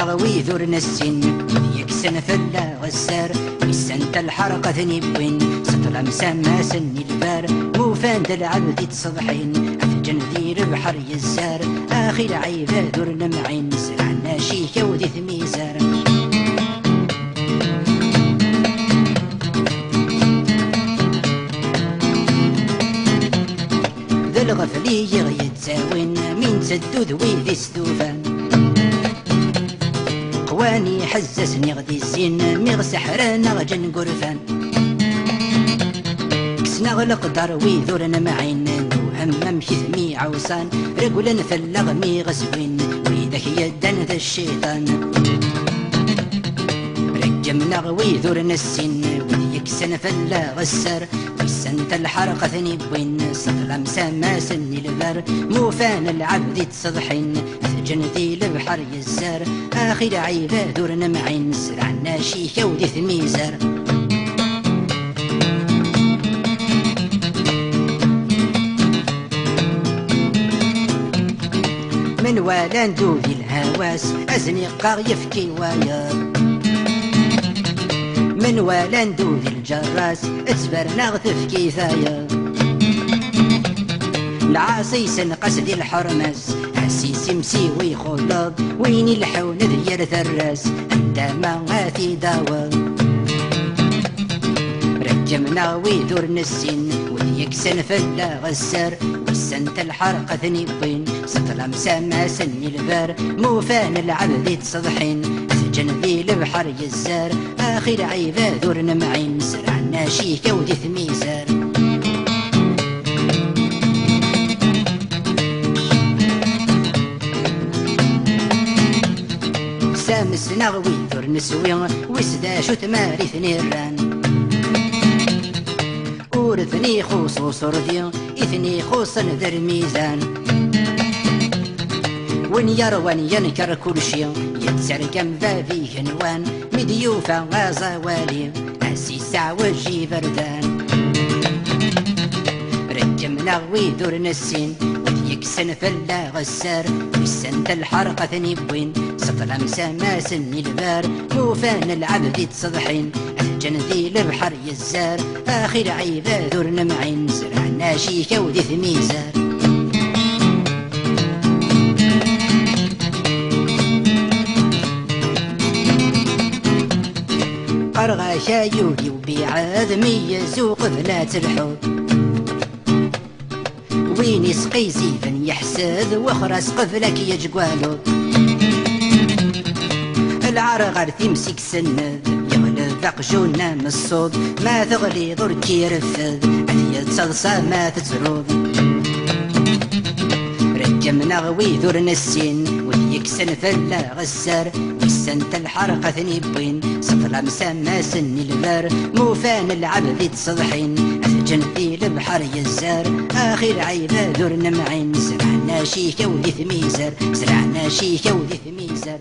نغوي ذورنا السن يكسن فلا غسار ويسنت الحرقة ثنيبوين سطل مسامى سني البار موفان العبد تصبحين أفجن ذي البحر يزار آخي العيبة ذورنا معين سرعنا شيكة وذي ثميزار ذا الغفلي يغيد ساوين من تدو ذوي ذي ستوفان قواني حزسني غدي الزين ميغ سحران غجن قرفان كسنا غلق دروي ذورنا معين وهم مشي ثمي عوصان رجلا فلغ مي غسوين ويدك يدان ذا الشيطان رجمنا غوي ذورنا السن ويكسن فلا غسر ويسنت الحرقة ثني بوين سطل مسامى سني البر موفان العبد تصضحين أثجن ذي البحر يزار آخر عيبة ذورنا معين سرعنا شيكة وذي ثميزار من والان ذي الهواس أزني قاغ يفكي ويا من والان ذي الجراس اتبرنا غتفكي ثايا العاصي سنقس ذي الحرمس عسيسي مسيوي خلط ويني الحون ذي الثراس انت ما غاثي داوا رجمنا ويذورنا السن ويكسن فلا غسر وسنت الحرقة ثنيبين سطل مسامى سني البار موفان العبد تصضحين أثجن ذي البحر يزار آخر عيبة ذورنا معين سرعنا شيكة وذي ثميزار سامس نغوي ذور نسوي وسداش وثماري ثنيران ورثني خصوص ردي إثني خصن ذا الميزان وين يروان ينكر كل شي يتسرقم ذابي هنوان مديوفا غازوالي أسيسع وجي بردان رجمنا ويذورنا السن ويكسن فلا غسار ويسنت الحرقة ثنيبوين سطل مسامى سني البار موفان العبد تصضحين أثجن ذي البحر يزار آخر عيبة ذورنا معين زرعنا شيكة وذي ثميزار قرغا شايودي وبيعاذ مية سوق فلات الحوض وين يسقي زيفن يحسد واخرى سقفلك يجقوالو العرغر تمسك سند يغلب ذقجونا من الصوت ما تغلي ضركي يرفد أثيد صلصة ما تتروض رجمنا غوي ذورنا السن ويكسن فلا غسار ويسنت الحرقة ثنيبين سطل مسامى سني البار موفان العبد تصضحين أثجن ذي البحر يزار آخر عيبة ذورنا معين زرعنا شيكة وذي ثميزر زرعنا شيكة وذي ثميزر